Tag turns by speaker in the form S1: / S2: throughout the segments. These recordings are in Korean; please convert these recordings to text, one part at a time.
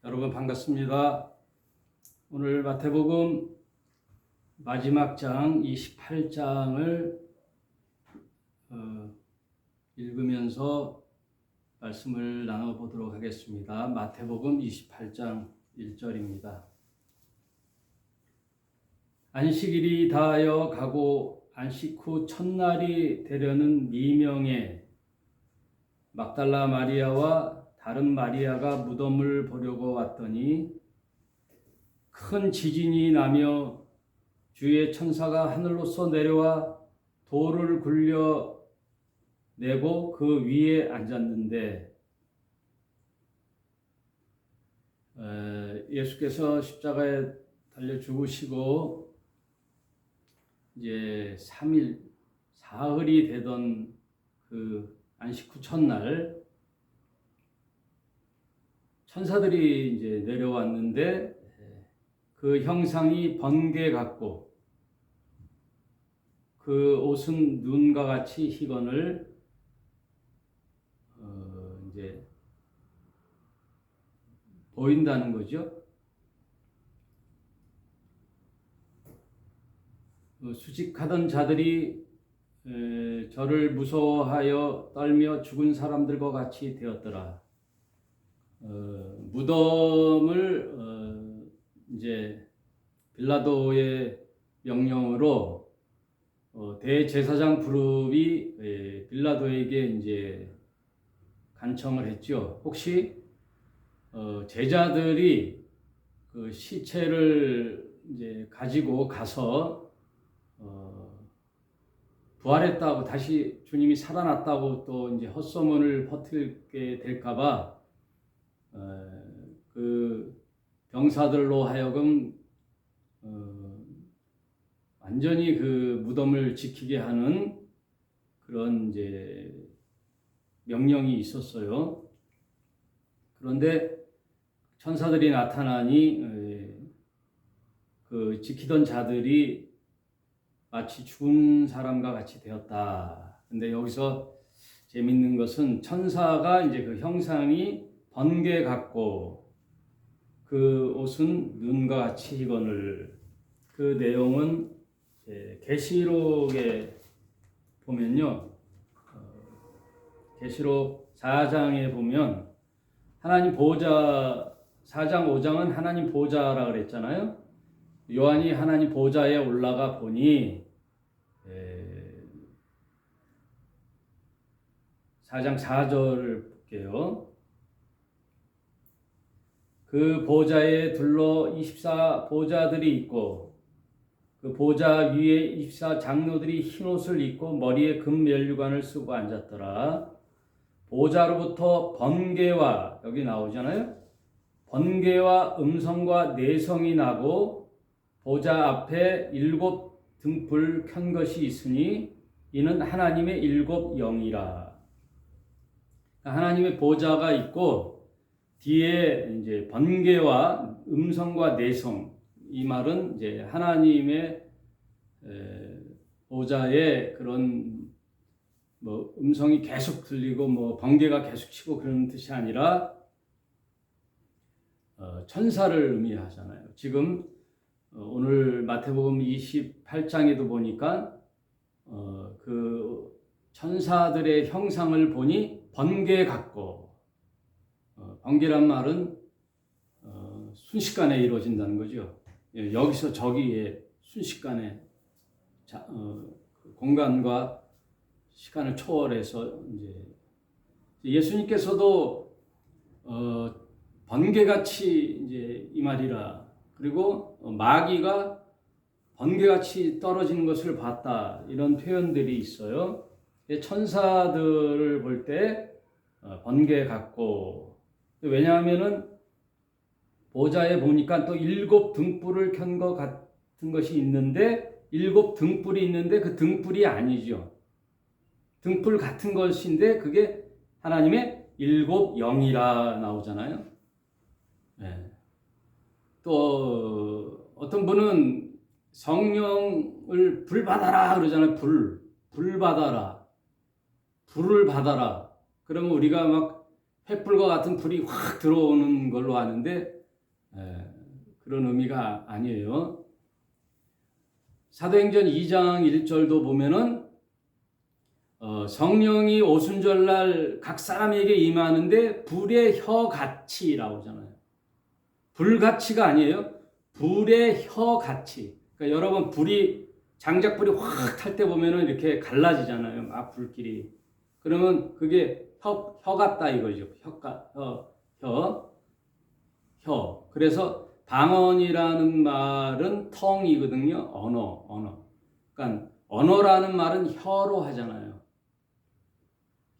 S1: 여러분 반갑습니다. 오늘 마태복음 마지막 장 28장을 읽으면서 말씀을 나눠보도록 하겠습니다. 마태복음 28장 1절입니다. 안식일이 다하여 가고 안식 후 첫날이 되려는 미명에 막달라 마리아와 다른 마리아가 무덤을 보려고 왔더니 큰 지진이 나며 주의 천사가 하늘로서 내려와 돌을 굴려 내고 그 위에 앉았는데, 예수께서 십자가에 달려 죽으시고 이제 3일 사흘이 되던 그 안식 후 첫날 천사들이 이제 내려왔는데 그 형상이 번개 같고 그 옷은 눈과 같이 희건을 이제 보인다는 거죠. 수직하던 자들이 저를 무서워하여 떨며 죽은 사람들과 같이 되었더라. 무덤을 이제 빌라도의 명령으로 대제사장 그룹이 빌라도에게 이제 간청을 했죠. 혹시 제자들이 그 시체를 이제 가지고 가서 부활했다고, 다시 주님이 살아났다고 또 이제 헛소문을 퍼뜨리게 될까봐 그 병사들로 하여금 완전히 그 무덤을 지키게 하는 그런 이제 명령이 있었어요. 그런데 천사들이 나타나니 그 지키던 자들이 마치 죽은 사람과 같이 되었다. 근데 여기서 재밌는 것은 천사가 이제 그 형상이 번개 같고 그 옷은 눈과 같이 희건을, 그 내용은 계시록에 보면요, 계시록 4장에 보면 하나님 보좌, 4장 5장은 하나님 보좌라 그랬잖아요. 요한이 하나님 보좌에 올라가 보니 4장 4절을 볼게요. 그 보좌에 둘러 24 보좌들이 있고 그 보좌 위에 24 장로들이 흰 옷을 입고 머리에 금 면류관을 쓰고 앉았더라. 보좌로부터 번개와, 여기 나오잖아요. 번개와 음성과 내성이 나고 보좌 앞에 7 등불 켠 것이 있으니 이는 하나님의 7 영이라. 하나님의 보좌가 있고 뒤에 이제 번개와 음성과 내성, 이 말은 이제 하나님의 보좌에 그런 뭐 음성이 계속 들리고 뭐 번개가 계속 치고 그런 뜻이 아니라 천사를 의미하잖아요. 지금 오늘 마태복음 28장에도 보니까 그 천사들의 형상을 보니 번개 같고, 번개란 말은 순식간에 이루어진다는 거죠. 여기서 저기에 순식간에 공간과 시간을 초월해서 이제 예수님께서도 번개같이 이제 임하리라, 그리고 마귀가 번개같이 떨어지는 것을 봤다, 이런 표현들이 있어요. 천사들을 볼 때 번개 같고, 왜냐하면은 보좌에 보니까 또 7 등불을 켠 것 같은 것이 있는데 7 등불이 있는데 그 등불이 아니죠. 등불 같은 것인데 그게 하나님의 7 영이라 나오잖아요. 네. 또 어떤 분은 성령을 불 받아라 그러잖아요. 불 받아라, 불을 받아라. 그러면 우리가 막 횃불과 같은 불이 확 들어오는 걸로 아는데, 그런 의미가 아니에요. 사도행전 2장 1절도 보면은 성령이 오순절날 각 사람에게 임하는데 불의 혀같이라고 하잖아요. 불같이가 아니에요. 불의 혀같이. 그러니까 여러분 불이 장작불이 확 탈 때 보면은 이렇게 갈라지잖아요. 막 불길이. 그러면 그게 혀 같다 이거죠. 혀. 그래서 방언이라는 말은 텅이거든요. 언어. 그러니까 언어라는 말은 혀로 하잖아요.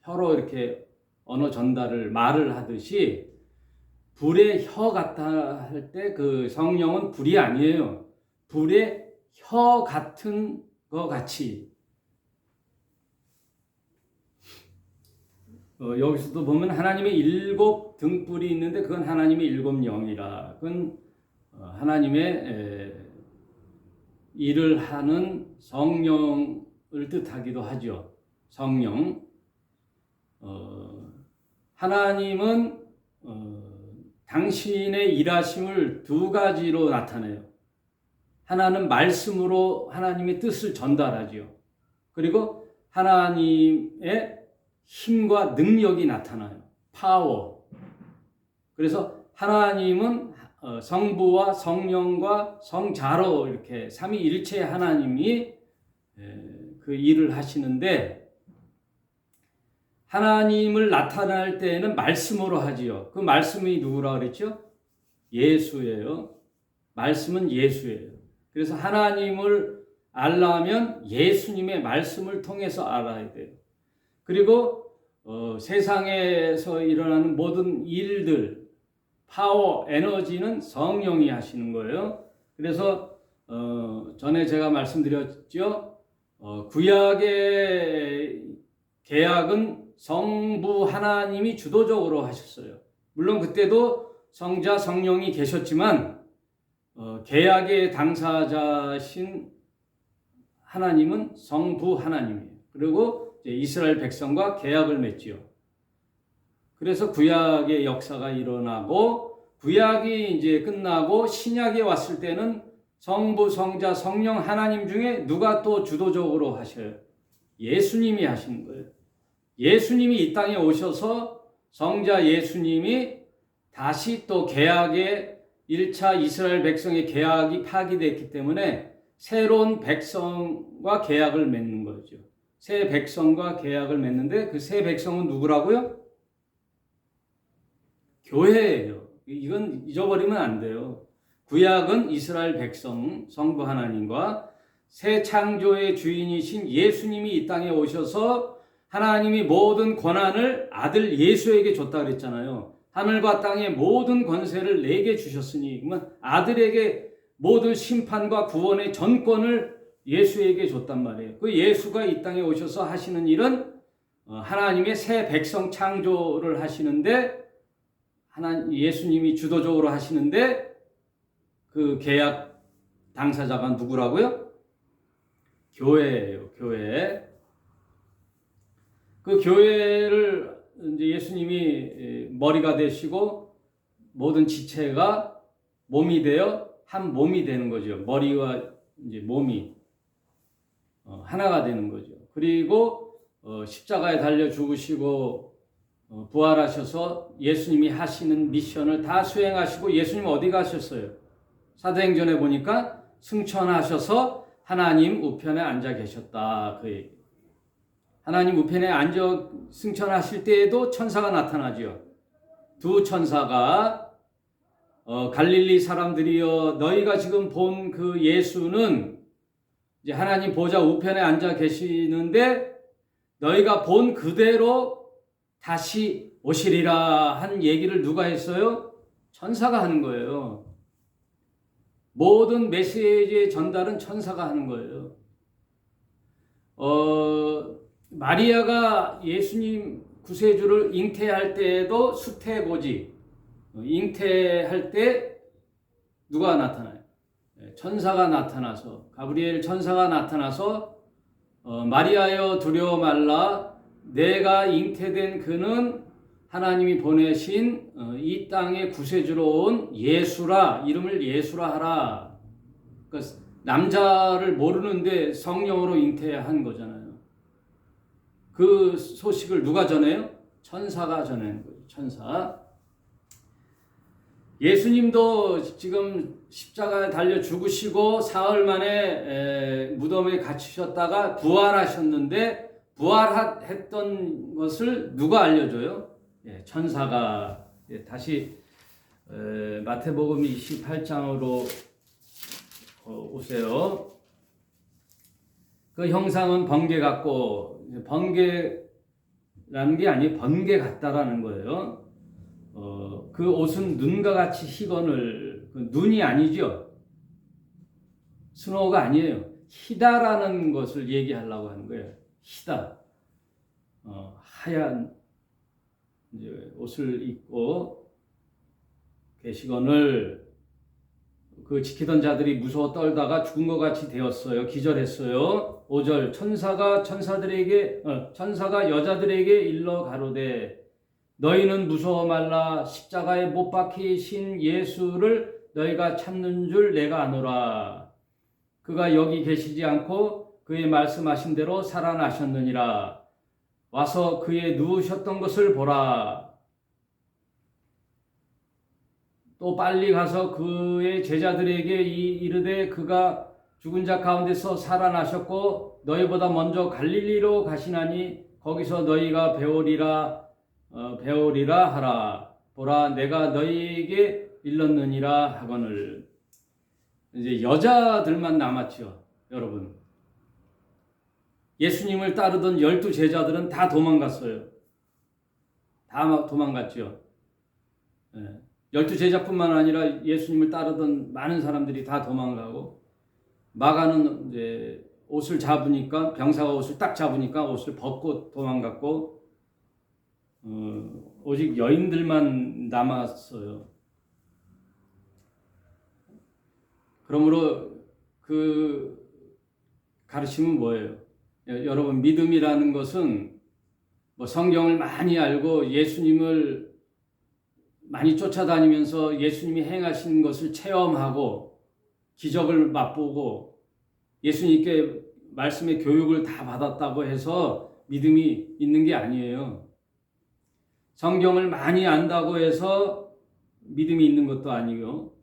S1: 혀로 이렇게 언어 전달을 말을 하듯이 불의 혀 같다 할 때 그 성령은 불이 아니에요. 불의 혀 같은 것 같이. 여기서도 보면 하나님의 7 등불이 있는데 그건 하나님의 7 영이라. 그건 하나님의 일을 하는 성령을 뜻하기도 하죠. 성령. 하나님은 당신의 일하심을 2가지로 나타내요. 하나는 말씀으로 하나님의 뜻을 전달하죠. 그리고 하나님의 힘과 능력이 나타나요. 파워. 그래서 하나님은 성부와 성령과 성자로 이렇게 삼위일체 하나님이 그 일을 하시는데 하나님을 나타날 때에는 말씀으로 하지요. 그 말씀이 누구라 그랬죠? 예수예요. 말씀은 예수예요. 그래서 하나님을 알려면 예수님의 말씀을 통해서 알아야 돼요. 그리고 세상에서 일어나는 모든 일들, 파워, 에너지는 성령이 하시는 거예요. 그래서 전에 제가 말씀드렸죠. 구약의 계약은 성부 하나님이 주도적으로 하셨어요. 물론 그때도 성자 성령이 계셨지만 계약의 당사자신 하나님은 성부 하나님이에요. 그리고 이스라엘 백성과 계약을 맺지요. 그래서 구약의 역사가 일어나고 구약이 이제 끝나고 신약에 왔을 때는 성부, 성자, 성령 하나님 중에 누가 또 주도적으로 하셔요? 예수님이 하시는 거예요. 예수님이 이 땅에 오셔서 성자 예수님이 다시 또 계약의 1차 이스라엘 백성의 계약이 파기됐기 때문에 새로운 백성과 계약을 맺는 거죠. 새 백성과 계약을 맺는데 그 새 백성은 누구라고요? 교회예요. 이건 잊어버리면 안 돼요. 구약은 이스라엘 백성, 성부 하나님과 새 창조의 주인이신 예수님이 이 땅에 오셔서 하나님이 모든 권한을 아들 예수에게 줬다 그랬잖아요. 하늘과 땅의 모든 권세를 내게 주셨으니, 그러면 아들에게 모든 심판과 구원의 전권을 예수에게 줬단 말이에요. 그 예수가 이 땅에 오셔서 하시는 일은 하나님의 새 백성 창조를 하시는데, 예수님이 주도적으로 하시는데, 그 계약 당사자가 누구라고요? 교회예요, 교회. 그 교회를 이제 예수님이 머리가 되시고 모든 지체가 몸이 되어 한 몸이 되는 거죠. 머리와 이제 몸이 하나가 되는 거죠. 그리고 십자가에 달려 죽으시고 부활하셔서 예수님이 하시는 미션을 다 수행하시고 예수님 어디 가셨어요? 사도행전에 보니까 승천하셔서 하나님 우편에 앉아 계셨다. 그 얘기. 하나님 우편에 앉아 승천하실 때에도 천사가 나타나죠. 2 천사가 갈릴리 사람들이여 너희가 지금 본 그 예수는 이제 하나님 보좌 우편에 앉아 계시는데 너희가 본 그대로 다시 오시리라 한 얘기를 누가 했어요? 천사가 하는 거예요. 모든 메시지의 전달은 천사가 하는 거예요. 마리아가 예수님 구세주를 잉태할 때에도 수태고지, 잉태할 때 누가 나타나요? 천사가 나타나서, 가브리엘 천사가 나타나서 마리아여 두려워 말라, 내가 잉태된 그는 하나님이 보내신 이 땅의 구세주로 온 예수라, 이름을 예수라 하라. 그러니까 남자를 모르는데 성령으로 잉태한 거잖아요. 그 소식을 누가 전해요? 천사가 전하는 거예요. 천사. 예수님도 지금 십자가에 달려 죽으시고 사흘 만에 무덤에 갇히셨다가 부활하셨는데 부활했던 것을 누가 알려줘요? 천사가. 다시 마태복음 28장으로 오세요. 그 형상은 번개 같고, 번개라는 게 아니에요. 번개 같다라는 거예요. 그 옷은 눈과 같이 희건을, 눈이 아니죠. 스노우가 아니에요. 희다라는 것을 얘기하려고 하는 거예요. 희다. 하얀 이제 옷을 입고 계시거늘 그 지키던 자들이 무서워 떨다가 죽은 것 같이 되었어요. 기절했어요. 5절 천사가 여자들에게 일러 가로되 너희는 무서워 말라. 십자가에 못 박히신 예수를 너희가 찾는 줄 내가 아노라. 그가 여기 계시지 않고 그의 말씀하신 대로 살아나셨느니라. 와서 그의 누우셨던 것을 보라. 또 빨리 가서 그의 제자들에게 이르되 그가 죽은 자 가운데서 살아나셨고 너희보다 먼저 갈릴리로 가시나니 거기서 너희가 배우리라 하라. 보라 내가 너희에게 일렀느니라 하거늘. 이제 여자들만 남았죠, 여러분. 예수님을 따르던 12 제자들은 다 도망갔어요. 다 도망갔죠. 12 제자뿐만 아니라 예수님을 따르던 많은 사람들이 다 도망가고, 마가는 이제 옷을 잡으니까, 병사가 옷을 딱 잡으니까 옷을 벗고 도망갔고, 오직 여인들만 남았어요. 그러므로 그 가르침은 뭐예요? 여러분, 믿음이라는 것은 뭐 성경을 많이 알고 예수님을 많이 쫓아다니면서 예수님이 행하신 것을 체험하고 기적을 맛보고 예수님께 말씀의 교육을 다 받았다고 해서 믿음이 있는 게 아니에요. 성경을 많이 안다고 해서 믿음이 있는 것도 아니고,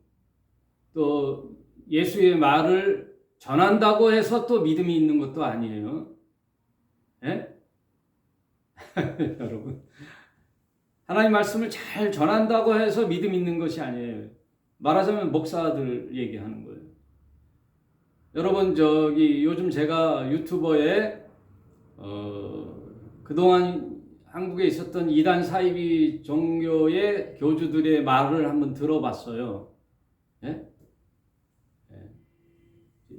S1: 또 예수의 말을 전한다고 해서 또 믿음이 있는 것도 아니에요. 여러분, 하나님 말씀을 잘 전한다고 해서 믿음 있는 것이 아니에요. 말하자면 목사들 얘기하는 거예요. 여러분, 요즘 제가 유튜버에 그동안 한국에 있었던 이단 사이비 종교의 교주들의 말을 한번 들어봤어요.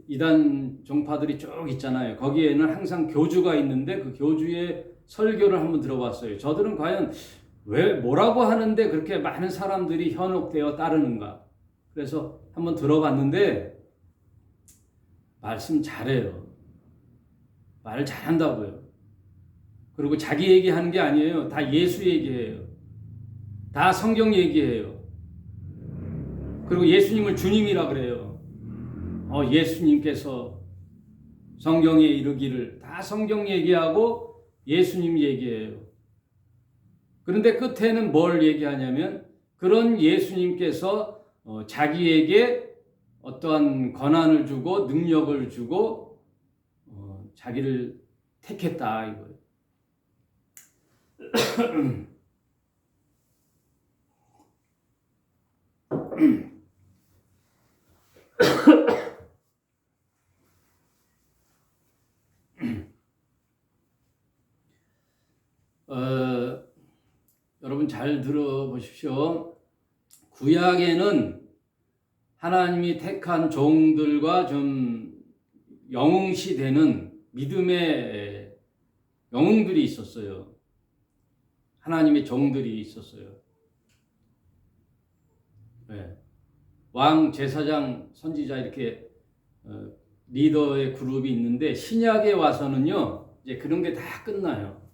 S1: 이단 종파들이 쭉 있잖아요. 거기에는 항상 교주가 있는데 그 교주의 설교를 한번 들어봤어요. 저들은 과연 뭐라고 하는데 그렇게 많은 사람들이 현혹되어 따르는가? 그래서 한번 들어봤는데 말씀 잘해요. 말을 잘한다고요. 그리고 자기 얘기하는 게 아니에요. 다 예수 얘기해요. 다 성경 얘기해요. 그리고 예수님을 주님이라 그래요. 예수님께서 성경에 이르기를, 다 성경 얘기하고 예수님 얘기해요. 그런데 끝에는 뭘 얘기하냐면, 그런 예수님께서 자기에게 어떠한 권한을 주고 능력을 주고 자기를 택했다 이거예요. 여러분 잘 들어보십시오. 구약에는 하나님이 택한 종들과 좀 영웅시되는 믿음의 영웅들이 있었어요. 하나님의 종들이 있었어요. 왕, 제사장, 선지자 이렇게 리더의 그룹이 있는데, 신약에 와서는요 이제 그런 게 다 끝나요.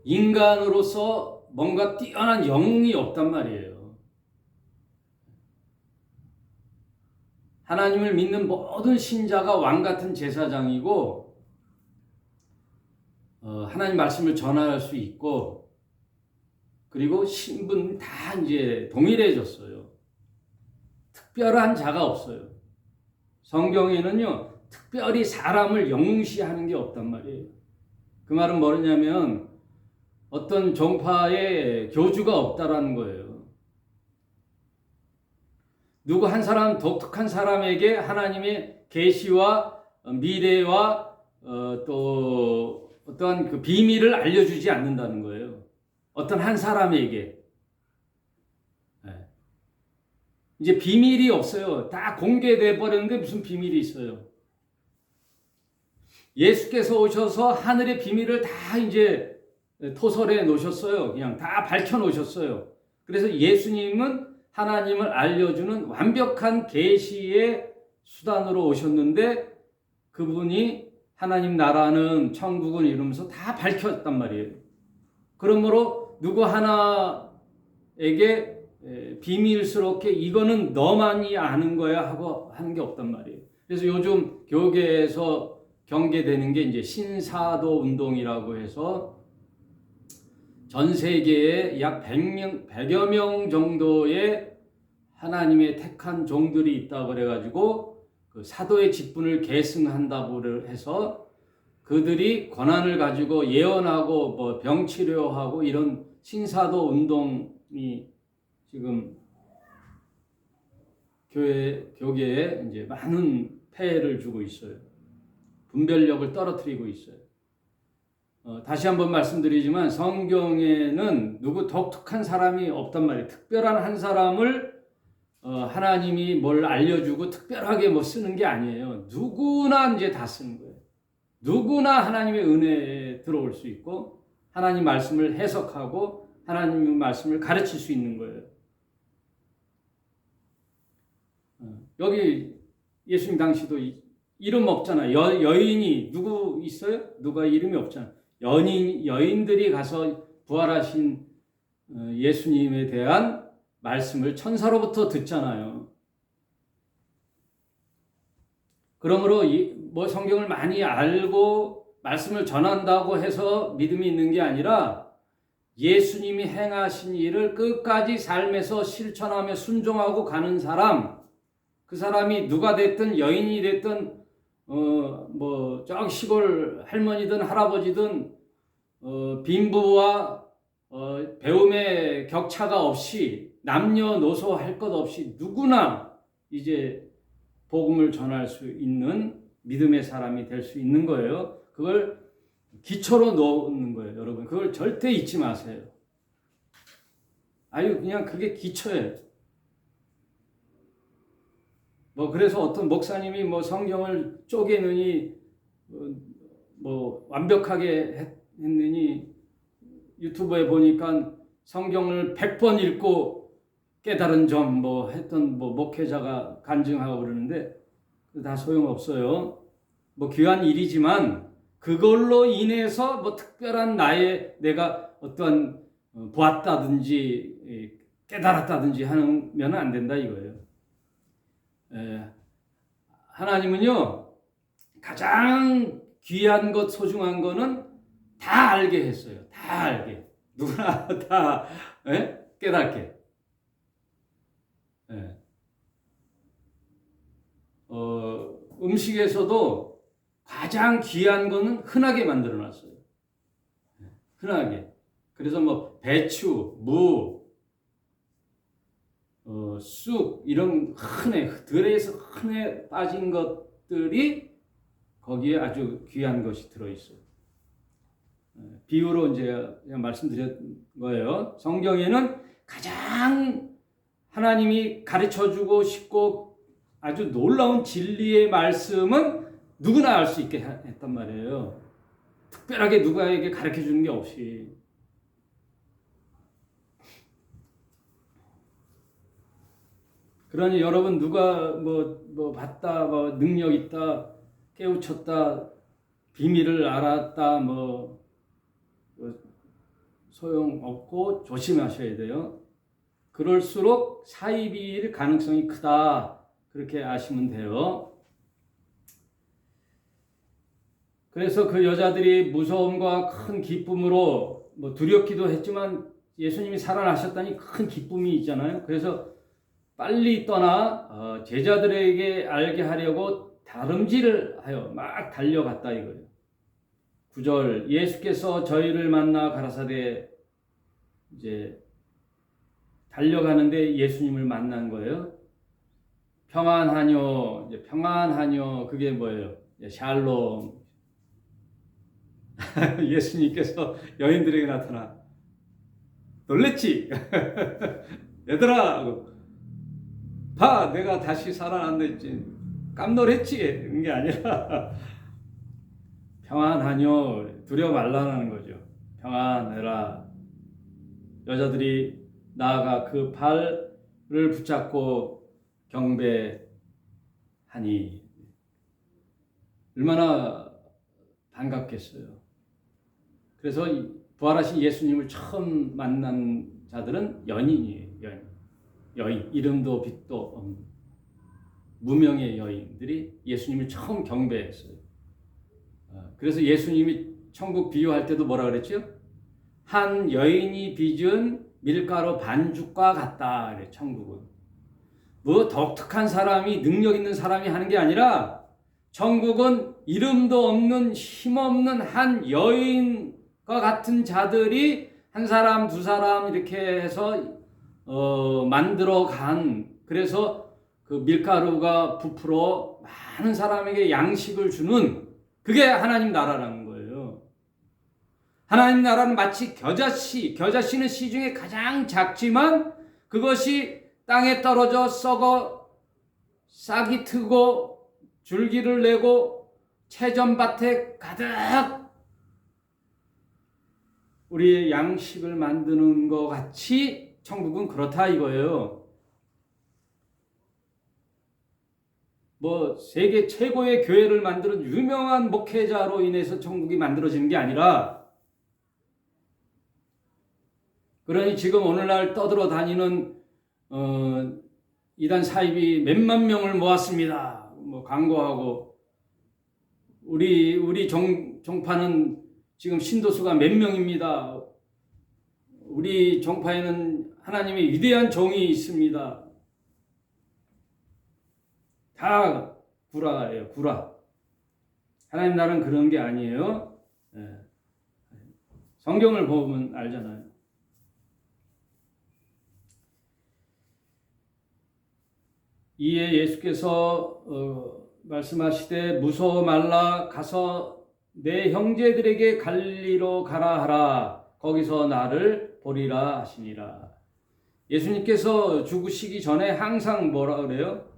S1: 인간으로서 뭔가 뛰어난 영이 없단 말이에요. 하나님을 믿는 모든 신자가 왕 같은 제사장이고 하나님 말씀을 전할 수 있고 그리고 신분 다 이제 동일해졌어요. 특별한 자가 없어요. 성경에는요, 특별히 사람을 영시하는 게 없단 말이에요. 그 말은 뭐냐면 어떤 종파의 교주가 없다라는 거예요. 누구 한 사람, 독특한 사람에게 하나님의 계시와 미래와 또 어떠한 그 비밀을 알려주지 않는다는 거예요. 어떤 한 사람에게. 이제 비밀이 없어요. 다 공개돼 버렸는데 무슨 비밀이 있어요. 예수께서 오셔서 하늘의 비밀을 다 이제 토설해 놓으셨어요. 그냥 다 밝혀 놓으셨어요. 그래서 예수님은 하나님을 알려주는 완벽한 계시의 수단으로 오셨는데 그분이 하나님 나라는 천국은 이러면서 다 밝혔단 말이에요. 그러므로 누구 하나에게 비밀스럽게 이거는 너만이 아는 거야 하고 하는 게 없단 말이에요. 그래서 요즘 교계에서 경계되는 게 이제 신사도 운동이라고 해서 전 세계에 약 100여 명 정도의 하나님의 택한 종들이 있다고 그래가지고 그 사도의 직분을 계승한다고 해서 그들이 권한을 가지고 예언하고 뭐 병치료하고 이런 신사도 운동이 지금 교계에 이제 많은 폐해를 주고 있어요. 분별력을 떨어뜨리고 있어요. 다시 한번 말씀드리지만 성경에는 누구 독특한 사람이 없단 말이에요. 특별한 한 사람을 하나님이 뭘 알려주고 특별하게 뭐 쓰는 게 아니에요. 누구나 이제 다 쓰는 거예요. 누구나 하나님의 은혜에 들어올 수 있고 하나님 말씀을 해석하고 하나님의 말씀을 가르칠 수 있는 거예요. 여기 예수님 당시도 이름 없잖아요. 여인이 누구 있어요? 누가 이름이 없잖아요. 여인들이 가서 부활하신 예수님에 대한 말씀을 천사로부터 듣잖아요. 그러므로 뭐 성경을 많이 알고 말씀을 전한다고 해서 믿음이 있는 게 아니라 예수님이 행하신 일을 끝까지 삶에서 실천하며 순종하고 가는 사람, 그 사람이 누가 됐든 여인이 됐든 뭐 저기 시골 할머니든 할아버지든 빈부와 배움의 격차가 없이 남녀노소 할 것 없이 누구나 이제 복음을 전할 수 있는 믿음의 사람이 될 수 있는 거예요. 그걸 기초로 놓는 거예요, 여러분. 그걸 절대 잊지 마세요. 아유, 그냥 그게 기초예요. 뭐 그래서 어떤 목사님이 뭐 성경을 쪼개느니 뭐 완벽하게 했느니 유튜브에 보니까 성경을 100번 읽고 깨달은 점 뭐 했던 뭐 목회자가 간증하고 그러는데 다 소용없어요. 뭐 귀한 일이지만 그걸로 인해서 뭐 특별한 내가 어떠한 보았다든지 깨달았다든지 하면 안 된다 이거예요. 하나님은요 가장 귀한 것 소중한 거는 다 알게 했어요. 다 알게. 누구나 다 깨닫게. 음식에서도 가장 귀한 거는 흔하게 만들어 놨어요. 흔하게. 그래서 뭐 배추, 무, 쑥 이런 들에서 흔해 빠진 것들이 거기에 아주 귀한 것이 들어있어요. 비유로 이제 그냥 말씀드린 거예요. 성경에는 가장 하나님이 가르쳐주고 싶고 아주 놀라운 진리의 말씀은 누구나 알 수 있게 했단 말이에요. 특별하게 누구에게 가르쳐주는 게 없이. 그러니 여러분 누가 뭐 봤다, 뭐 능력 있다, 깨우쳤다, 비밀을 알았다, 뭐 소용없고 조심하셔야 돼요. 그럴수록 사입일 가능성이 크다. 그렇게 아시면 돼요. 그래서 그 여자들이 무서움과 큰 기쁨으로 뭐 두렵기도 했지만 예수님이 살아나셨다니 큰 기쁨이 있잖아요. 그래서 빨리 떠나 제자들에게 알게 하려고 다름질을 하여 막 달려갔다 이거예요. 9절 예수께서 저희를 만나 가라사대 이제 달려가는데 예수님을 만난 거예요. 평안하뇨, 이제 평안하뇨 그게 뭐예요? 샬롬. 예수님께서 여인들에게 나타나 놀랬지? 얘들아 봐 내가 다시 살아났는지 깜놀했지? 그런 게 아니라 평안하뇨 두려워 말라는 거죠. 평안해라. 여자들이 나아가 그 발을 붙잡고 경배하니 얼마나 반갑겠어요. 그래서 부활하신 예수님을 처음 만난 자들은 연인이에요. 여인. 이름도 빛도 없는 무명의 여인들이 예수님을 처음 경배했어요. 그래서 예수님이 천국 비유할 때도 뭐라 그랬죠? 한 여인이 빚은 밀가루 반죽과 같다. 그래, 천국은. 뭐 독특한 사람이 능력 있는 사람이 하는 게 아니라 천국은 이름도 없는 힘없는 한 여인과 같은 자들이 한 사람 두 사람 이렇게 해서 만들어 간 그래서 그 밀가루가 부풀어 많은 사람에게 양식을 주는 그게 하나님 나라라는 거예요. 하나님 나라는 마치 겨자씨는 씨 중에 가장 작지만 그것이 땅에 떨어져 썩어 싹이 트고 줄기를 내고 채전밭에 가득 우리의 양식을 만드는 것 같이 천국은 그렇다 이거예요. 뭐 세계 최고의 교회를 만드는 유명한 목회자로 인해서 천국이 만들어지는 게 아니라 그러니 지금 오늘날 떠들어 다니는 이단 사입이 몇만 명을 모았습니다. 뭐 광고하고 우리 종파는 지금 신도수가 몇 명입니다. 우리 종파에는 하나님의 위대한 종이 있습니다. 다 구라예요, 구라. 하나님 나라는 그런 게 아니에요. 성경을 보면 알잖아요. 이에 예수께서 말씀하시되 무서워 말라 가서 내 형제들에게 갈리로 가라 하라 거기서 나를 보리라 하시니라. 예수님께서 죽으시기 전에 항상 뭐라 그래요?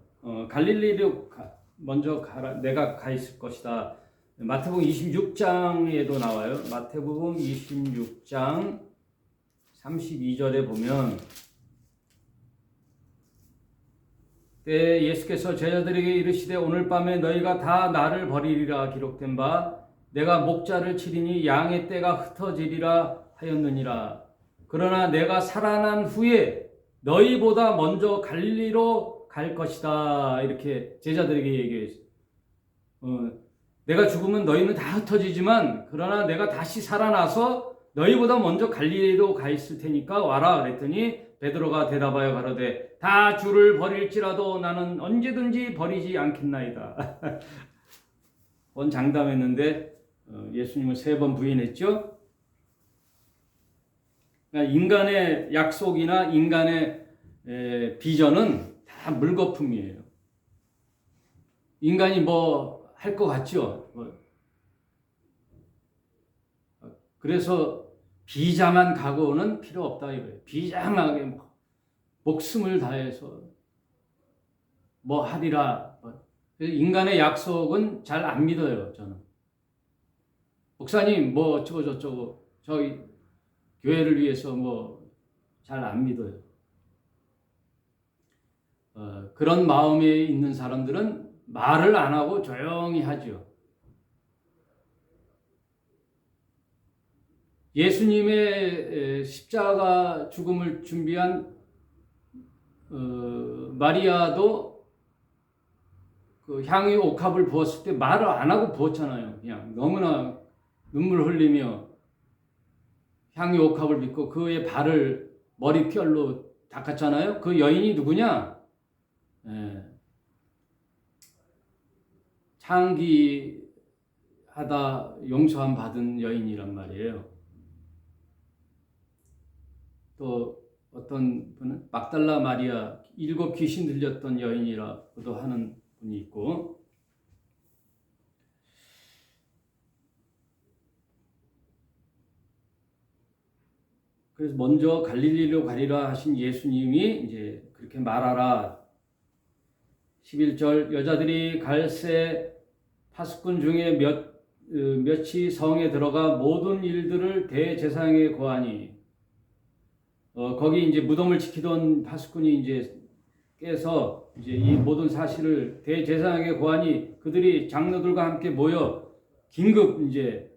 S1: 갈릴리로 먼저 가라. 내가 가 있을 것이다. 마태복음 26장에도 나와요. 마태복음 26장 32절에 보면 때 예수께서 제자들에게 이르시되 오늘 밤에 너희가 다 나를 버리리라 기록된 바 내가 목자를 치리니 양의 떼가 흩어지리라 하였느니라. 그러나 내가 살아난 후에 너희보다 먼저 갈릴리로 갈 것이다. 이렇게 제자들에게 얘기했어요. 내가 죽으면 너희는 다 흩어지지만 그러나 내가 다시 살아나서 너희보다 먼저 갈릴리로 가 있을 테니까 와라 그랬더니 베드로가 대답하여 가로되 다 주를 버릴지라도 나는 언제든지 버리지 않겠나이다. 원 장담했는데 예수님을 3번 부인했죠. 그러니까 인간의 약속이나 인간의 비전은 다 물거품이에요. 인간이 뭐 할 것 같죠. 그래서 비장한 각오는 필요 없다 이거예요. 비장하게 목숨을 다해서 뭐 하리라. 인간의 약속은 잘 안 믿어요. 저는 목사님 뭐 어쩌고 저쩌고 저희 교회를 위해서 뭐 잘 안 믿어요. 그런 마음에 있는 사람들은 말을 안 하고 조용히 하죠. 예수님의 십자가 죽음을 준비한 마리아도 그 향유 옥합을 부었을 때 말을 안 하고 부었잖아요. 그냥 너무나 눈물 흘리며 향유 옥합을 빚고 그의 발을 머리결로 닦았잖아요. 그 여인이 누구냐? 창기하다 용서함 받은 여인이란 말이에요. 또 어떤 분은 막달라 마리아 7 귀신 들렸던 여인이라고도 하는 분이 있고, 그래서 먼저 갈릴리로 가리라 하신 예수님이 이제 그렇게 말하라. 11절 여자들이 갈새 파수꾼 중에 몇이 성에 들어가 모든 일들을 대제사장에게 고하니, 거기 이제 무덤을 지키던 파수꾼이 이제 깨서 이제 이 모든 사실을 대제사장에게 고하니 그들이 장로들과 함께 모여 긴급 이제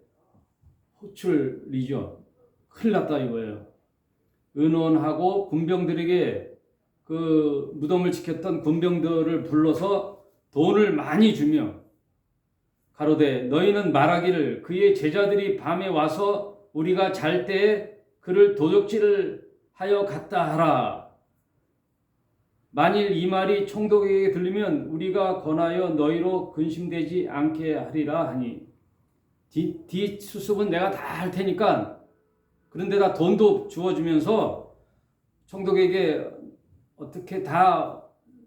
S1: 호출이죠. 큰일 났다 이거예요. 의논하고 군병들에게 그 무덤을 지켰던 군병들을 불러서 돈을 많이 주며 가로되 너희는 말하기를 그의 제자들이 밤에 와서 우리가 잘 때에 그를 도적질을 하여 갔다 하라. 만일 이 말이 총독에게 들리면 우리가 권하여 너희로 근심되지 않게 하리라 하니, 뒷수습은 내가 다 할 테니까 그런데다 돈도 주어주면서 총독에게 어떻게 다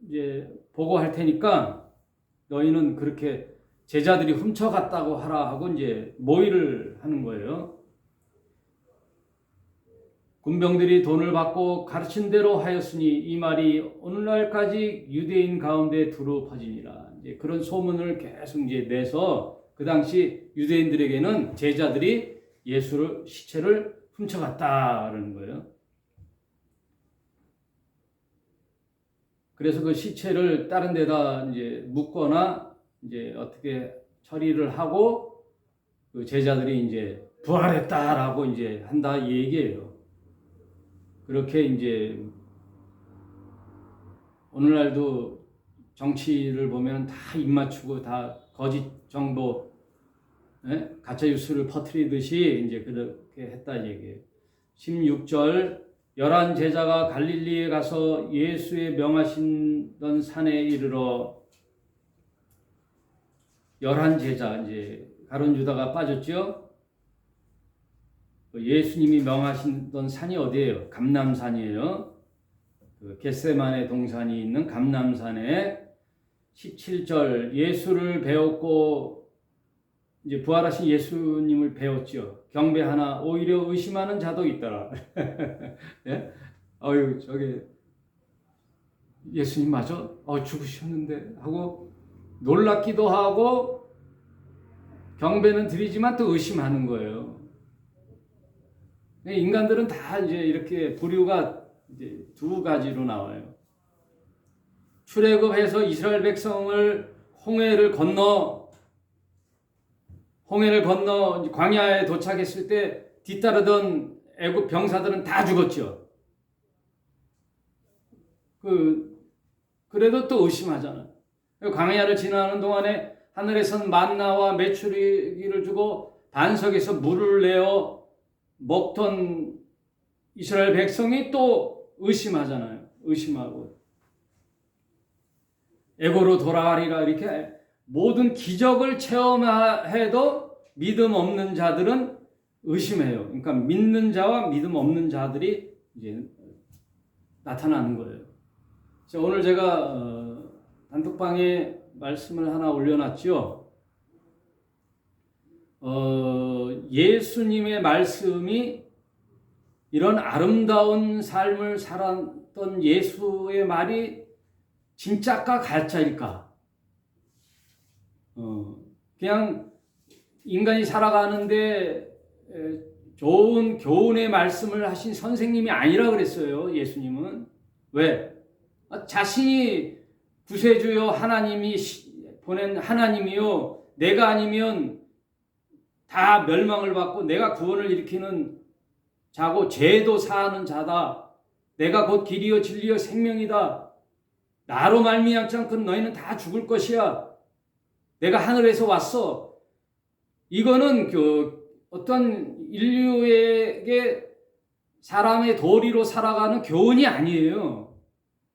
S1: 이제 보고할 테니까 너희는 그렇게 제자들이 훔쳐갔다고 하라 하고 이제 모의를 하는 거예요. 군병들이 돈을 받고 가르친 대로 하였으니 이 말이 오늘날까지 유대인 가운데 두루 퍼지니라. 이제 그런 소문을 계속 이제 내서 그 당시 유대인들에게는 제자들이 예수를 시체를 훔쳐갔다라는 거예요. 그래서 그 시체를 다른 데다 이제 묻거나 이제 어떻게 처리를 하고 그 제자들이 이제 부활했다라고 이제 한다 이 얘기예요. 그렇게 이제 오늘날도 정치를 보면 다 입맞추고 다 거짓 정보, 가짜 뉴스를 퍼뜨리듯이 이제 그렇게 했다 얘기예요. 16절 11 제자가 갈릴리에 가서 예수의 명하시던 산에 이르러 11 제자 이제 가룟 유다가 빠졌죠. 예수님이 명하시던 산이 어디예요? 감람산이에요. 그 겟세마네 동산이 있는 감람산에 17절 예수를 배웠고 이제 부활하신 예수님을 배웠죠. 경배하나 오히려 의심하는 자도 있더라. 예? 어유 저기 예수님 맞아? 죽으셨는데 하고 놀랍기도 하고 경배는 드리지만 또 의심하는 거예요. 인간들은 다 이제 이렇게 부류가 이제 두 가지로 나와요. 출애굽해서 이스라엘 백성을 홍해를 건너 광야에 도착했을 때 뒤따르던 애굽 병사들은 다 죽었죠. 그래도 또 의심하잖아요. 광야를 지나는 동안에 하늘에선 만나와 메추리기를 주고 반석에서 물을 내어 먹던 이스라엘 백성이 또 의심하잖아요. 의심하고 애고로 돌아가리라 이렇게 모든 기적을 체험해도 믿음 없는 자들은 의심해요. 그러니까 믿는 자와 믿음 없는 자들이 이제 나타나는 거예요. 그래서 오늘 제가 단톡방에 말씀을 하나 올려놨죠. 예수님의 말씀이 이런 아름다운 삶을 살았던 예수의 말이 진짜일까 가짜일까? 그냥 인간이 살아가는데 좋은 교훈의 말씀을 하신 선생님이 아니라 그랬어요. 예수님은. 왜? 자신이 구세주요 하나님이 보낸 하나님이요 내가 아니면 다 멸망을 받고 내가 구원을 일으키는 자고 죄도 사하는 자다. 내가 곧 길이요 진리요 생명이다. 나로 말미암지 않고는 너희는 다 죽을 것이야. 내가 하늘에서 왔어. 이거는 어떤 인류에게 사람의 도리로 살아가는 교훈이 아니에요.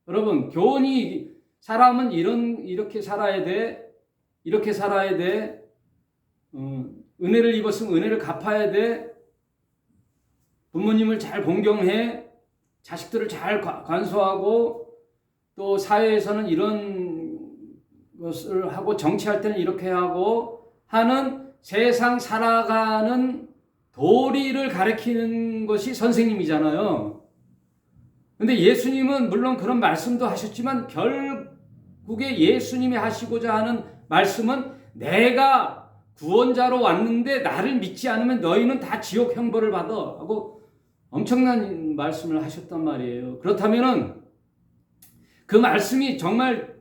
S1: 여러분, 교훈이 사람은 이렇게 살아야 돼. 이렇게 살아야 돼. 은혜를 입었으면 은혜를 갚아야 돼. 부모님을 잘 공경해. 자식들을 잘 관수하고, 또 사회에서는 이런 것을 하고, 정치할 때는 이렇게 하고 하는 세상 살아가는 도리를 가르치는 것이 선생님이잖아요. 근데 예수님은 물론 그런 말씀도 하셨지만 결국에 예수님이 하시고자 하는 말씀은 내가 구원자로 왔는데 나를 믿지 않으면 너희는 다 지옥 형벌을 받아 하고 엄청난 말씀을 하셨단 말이에요. 그렇다면은 그 말씀이 정말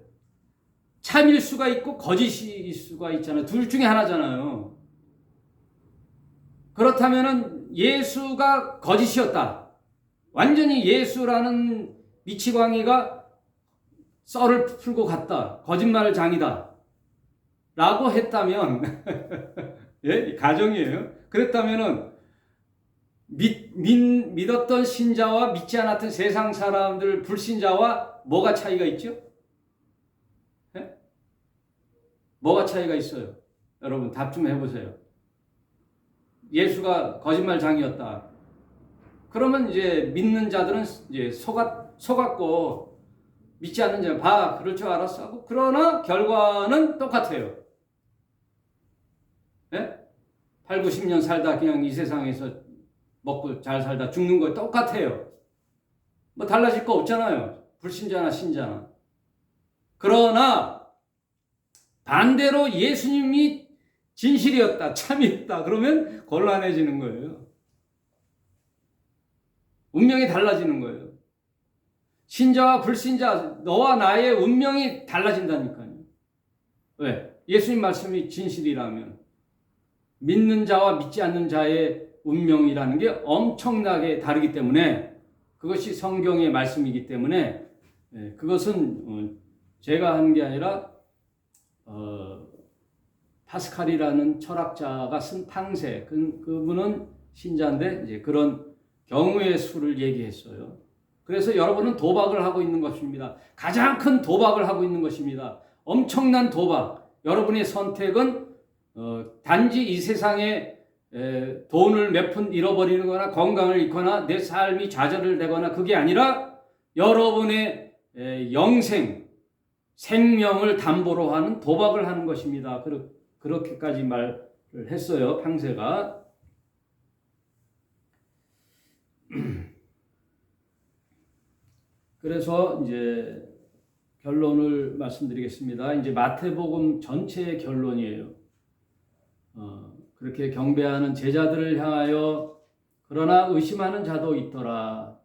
S1: 참일 수가 있고 거짓일 수가 있잖아요. 둘 중에 하나잖아요. 그렇다면은 예수가 거짓이었다. 완전히 예수라는 미치광이가 썰을 풀고 갔다. 거짓말 장이다. 라고 했다면 예? 가정이에요. 그랬다면은 믿었던 신자와 믿지 않았던 세상 사람들 불신자와 뭐가 차이가 있죠? 예? 뭐가 차이가 있어요? 여러분 답 좀 해보세요. 예수가 거짓말 장이었다. 그러면 이제 믿는 자들은 이제 속았고 믿지 않는 자는 봐 그럴 줄 알았어 하고 그러나 결과는 똑같아요. 예? 8, 90년 살다 그냥 이 세상에서 먹고 잘 살다 죽는 거 똑같아요. 뭐 달라질 거 없잖아요. 불신자나 신자나. 그러나 반대로 예수님이 진실이었다, 참이었다. 그러면 곤란해지는 거예요. 운명이 달라지는 거예요. 신자와 불신자, 너와 나의 운명이 달라진다니까요. 왜? 예수님 말씀이 진실이라면 믿는 자와 믿지 않는 자의 운명이라는 게 엄청나게 다르기 때문에 그것이 성경의 말씀이기 때문에 그것은 제가 한 게 아니라 파스칼이라는 철학자가 쓴 탕세, 그분은 신자인데 이제 그런 경우의 수를 얘기했어요. 그래서 여러분은 도박을 하고 있는 것입니다. 가장 큰 도박을 하고 있는 것입니다. 엄청난 도박. 여러분의 선택은 단지 이 세상에 돈을 몇 푼 잃어버리는 거나 건강을 잃거나 내 삶이 좌절되거나 그게 아니라 여러분의 영생, 생명을 담보로 하는 도박을 하는 것입니다. 그렇게까지 말을 했어요. 팡세가. 그래서 이제 결론을 말씀드리겠습니다. 이제 마태복음 전체의 결론이에요. 그렇게 경배하는 제자들을 향하여 그러나 의심하는 자도 있더라.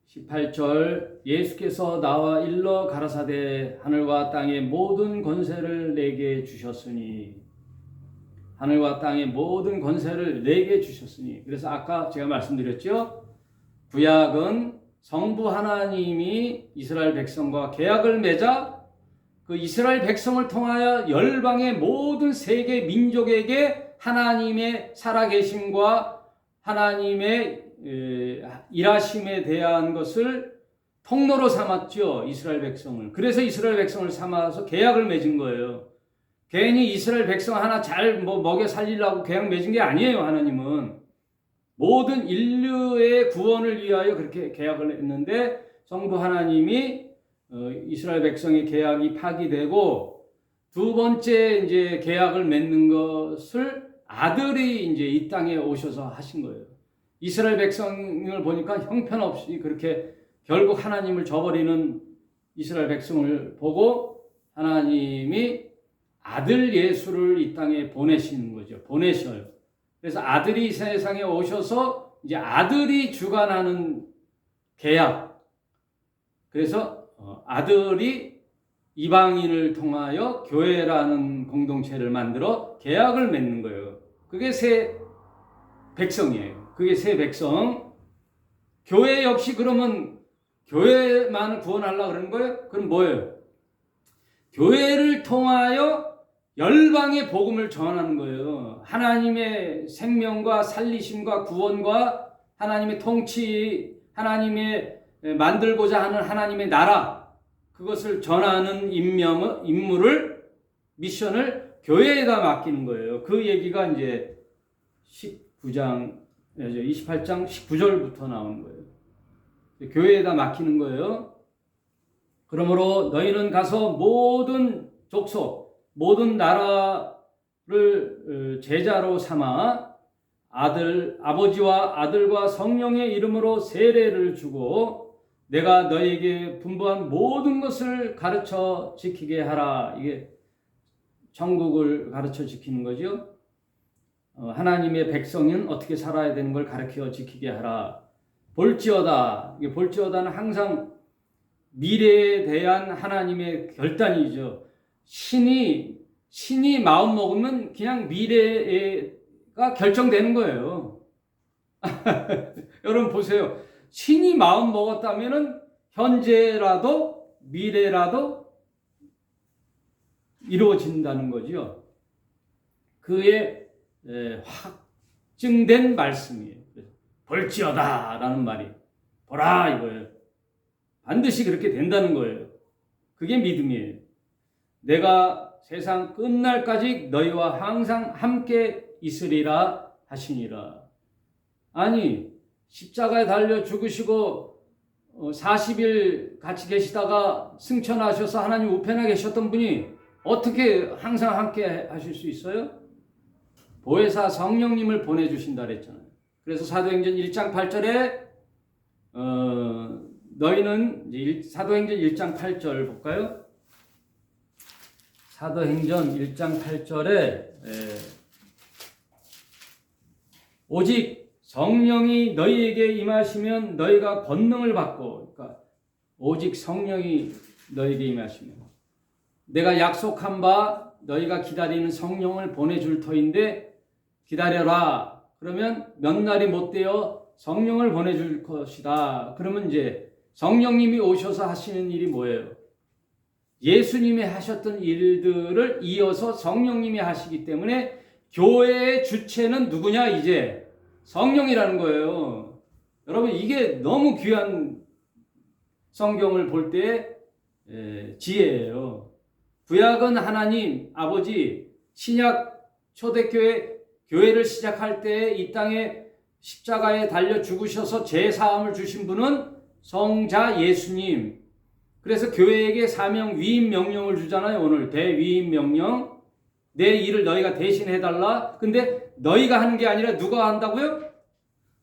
S1: 18절 예수께서 나와 일러 가라사대 하늘과 땅의 모든 권세를 내게 주셨으니 하늘과 땅의 모든 권세를 내게 주셨으니 그래서 아까 제가 말씀드렸죠. 구약은 성부 하나님이 이스라엘 백성과 계약을 맺어 그 이스라엘 백성을 통하여 열방의 모든 세계 민족에게 하나님의 살아계심과 하나님의 일하심에 대한 것을 통로로 삼았죠. 이스라엘 백성을. 그래서 이스라엘 백성을 삼아서 계약을 맺은 거예요. 괜히 이스라엘 백성 하나 잘 먹여 살리려고 계약 맺은 게 아니에요. 하나님은. 모든 인류의 구원을 위하여 그렇게 계약을 했는데 성부 하나님이 이스라엘 백성의 계약이 파기되고 두 번째 이제 계약을 맺는 것을 아들이 이제 이 땅에 오셔서 하신 거예요. 이스라엘 백성을 보니까 형편없이 그렇게 결국 하나님을 저버리는 이스라엘 백성을 보고 하나님이 아들 예수를 이 땅에 보내시는 거죠. 보내셔요. 그래서 아들이 세상에 오셔서 이제 아들이 주관하는 계약. 그래서 아들이 이방인을 통하여 교회라는 공동체를 만들어 계약을 맺는 거예요. 그게 새 백성이에요. 그게 새 백성. 교회 역시 그러면 교회만을 구원하려고 그러는 거예요? 그럼 뭐예요? 교회를 통하여 열방의 복음을 전하는 거예요. 하나님의 생명과 살리심과 구원과 하나님의 통치, 하나님의 만들고자 하는 하나님의 나라, 그것을 전하는 임무를, 미션을 교회에다 맡기는 거예요. 그 얘기가 이제 28장 19절부터 나오는 거예요. 교회에다 맡기는 거예요. 그러므로 너희는 가서 모든 족속, 모든 나라를 제자로 삼아 아버지와 아들과 성령의 이름으로 세례를 주고 내가 너희에게 분부한 모든 것을 가르쳐 지키게 하라. 이게 천국을 가르쳐 지키는 거죠. 하나님의 백성은 어떻게 살아야 되는 걸 가르쳐 지키게 하라. 볼지어다. 이게 볼지어다는 항상 미래에 대한 하나님의 결단이죠. 신이 마음 먹으면 그냥 미래가 결정되는 거예요. 여러분 보세요. 신이 마음 먹었다면은 현재라도 미래라도 이루어진다는 거죠. 그의 확증된 말씀이에요. 볼지어다라는 말이 보라 이거예요. 반드시 그렇게 된다는 거예요. 그게 믿음이에요. 내가 세상 끝날까지 너희와 항상 함께 있으리라 하시니라. 아니 십자가에 달려 죽으시고 40일 같이 계시다가 승천하셔서 하나님 우편에 계셨던 분이 어떻게 항상 함께 하실 수 있어요? 보혜사 성령님을 보내주신다 그랬잖아요. 그래서 사도행전 1장 8절에 너희는 사도행전 1장 8절 볼까요? 사도행전 1장 8절에 오직 성령이 너희에게 임하시면 너희가 권능을 받고, 그러니까 오직 성령이 너희에게 임하시면 내가 약속한 바 너희가 기다리는 성령을 보내줄 터인데 기다려라. 그러면 몇 날이 못 되어 성령을 보내줄 것이다. 그러면 이제 성령님이 오셔서 하시는 일이 뭐예요? 예수님이 하셨던 일들을 이어서 성령님이 하시기 때문에 교회의 주체는 누구냐? 이제 성령이라는 거예요. 여러분 이게 너무 귀한 성경을 볼 때의 지혜예요. 구약은 하나님 아버지, 신약 초대교회 교회를 시작할 때 이 땅에 십자가에 달려 죽으셔서 제사함을 주신 분은 성자 예수님. 그래서 교회에게 사명 위임 명령을 주잖아요. 오늘 대위임 명령. 내 일을 너희가 대신 해달라. 근데 너희가 하는 게 아니라 누가 한다고요?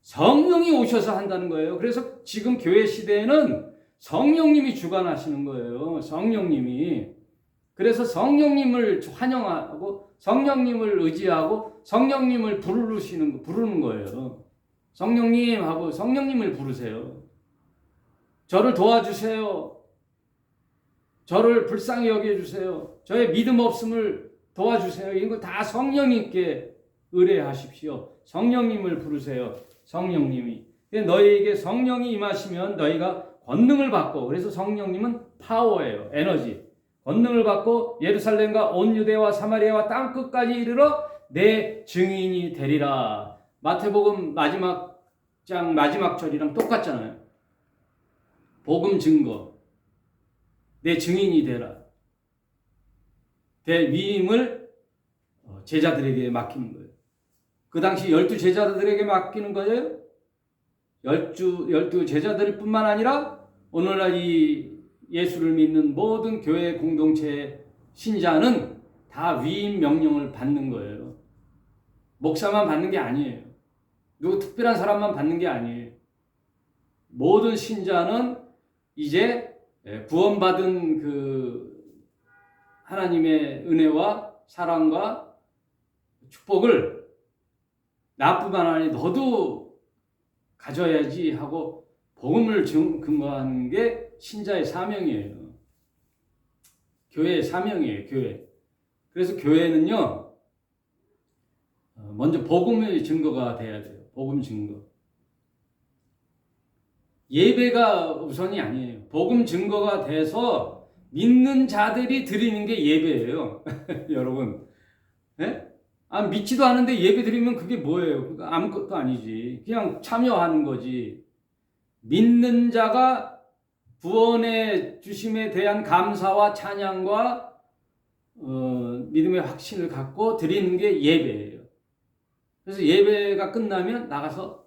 S1: 성령이 오셔서 한다는 거예요. 그래서 지금 교회 시대에는 성령님이 주관하시는 거예요. 성령님이. 그래서 성령님을 환영하고 성령님을 의지하고 성령님을 부르는 거예요. 성령님 하고 성령님을 부르세요. 저를 도와주세요. 저를 불쌍히 여겨주세요. 저의 믿음 없음을 도와주세요. 이거 다 성령님께 의뢰하십시오. 성령님을 부르세요. 성령님이. 너희에게 성령이 임하시면 너희가 권능을 받고, 그래서 성령님은 파워예요. 에너지. 권능을 받고 예루살렘과 온 유대와 사마리아와 땅끝까지 이르러 내 증인이 되리라. 마태복음 마지막 장 마지막 절이랑 똑같잖아요. 복음 증거. 내 증인이 되라. 대위임을 제자들에게 맡기는 거예요. 그 당시 12제자들에게 맡기는 거예요. 12 제자들 뿐만 아니라 오늘날 이 예수를 믿는 모든 교회 공동체 신자는 다 위임 명령을 받는 거예요. 목사만 받는 게 아니에요. 누구 특별한 사람만 받는 게 아니에요. 모든 신자는 이제 구원받은 그 하나님의 은혜와 사랑과 축복을 나뿐만 아니라 너도 가져야지 하고 복음을 근거하는 게 신자의 사명이에요. 교회의 사명이에요. 교회. 그래서 교회는요 먼저 복음의 증거가 돼야 돼요. 복음 증거. 예배가 우선이 아니에요. 복음 증거가 돼서 믿는 자들이 드리는 게 예배예요. 여러분. 예? 믿지도 않은데 예배 드리면 그게 뭐예요? 아무것도 아니지. 그냥 참여하는 거지. 믿는 자가 구원의 주심에 대한 감사와 찬양과 믿음의 확신을 갖고 드리는 게 예배예요. 그래서 예배가 끝나면 나가서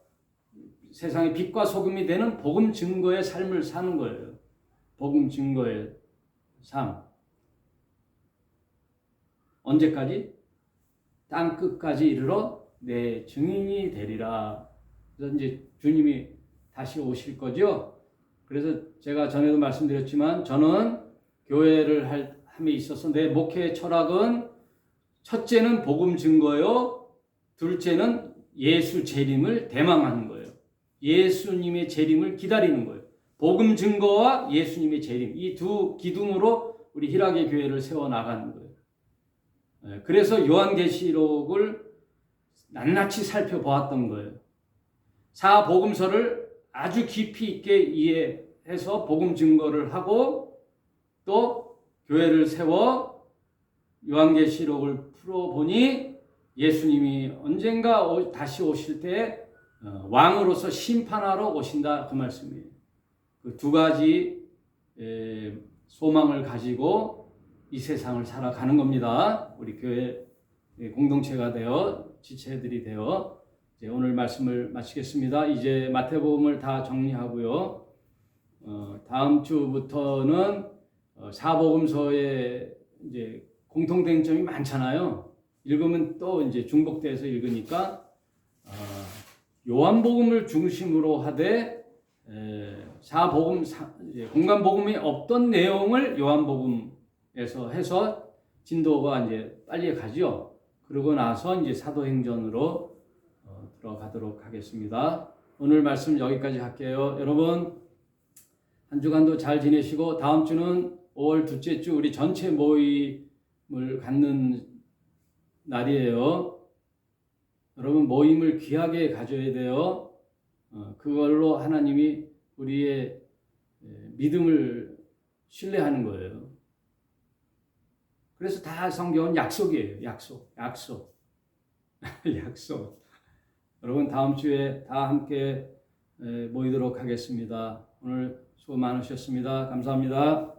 S1: 세상의 빛과 소금이 되는 복음 증거의 삶을 사는 거예요. 복음 증거의 삶. 언제까지? 땅 끝까지 이르러 내 증인이 되리라. 그래서 이제 주님이 다시 오실 거죠. 그래서 제가 전에도 말씀드렸지만 저는 교회를 함에 있어서 내 목회 철학은 첫째는 복음 증거요. 둘째는 예수 재림을 대망하는 거예요. 예수님의 재림을 기다리는 거예요. 복음 증거와 예수님의 재림, 이 두 기둥으로 우리 희락의 교회를 세워나가는 거예요. 그래서 요한계시록을 낱낱이 살펴보았던 거예요. 사복음서를 아주 깊이 있게 이해해서 복음 증거를 하고 또 교회를 세워 요한계시록을 풀어보니 예수님이 언젠가 다시 오실 때 왕으로서 심판하러 오신다 그 말씀이에요. 그 두 가지 소망을 가지고 이 세상을 살아가는 겁니다. 우리 교회 공동체가 되어 지체들이 되어 이제 오늘 말씀을 마치겠습니다. 이제 마태복음을 다 정리하고요. 다음 주부터는 사복음서에 이제 공통된 점이 많잖아요. 읽으면 또 이제 중복돼서 읽으니까 요한복음을 중심으로 하되 사복음 공간복음이 없던 내용을 요한복음에서 해서 진도가 이제 빨리 가죠. 그러고 나서 이제 사도행전으로 들어가도록 하겠습니다. 오늘 말씀 여기까지 할게요. 여러분 한 주간도 잘 지내시고 다음 주는 5월 둘째 주 우리 전체 모임을 갖는 날이에요. 여러분 모임을 귀하게 가져야 돼요. 그걸로 하나님이 우리의 믿음을 신뢰하는 거예요. 그래서 다 성경은 약속이에요. 약속. 약속. 여러분 다음 주에 다 함께 모이도록 하겠습니다. 오늘 수고 많으셨습니다. 감사합니다.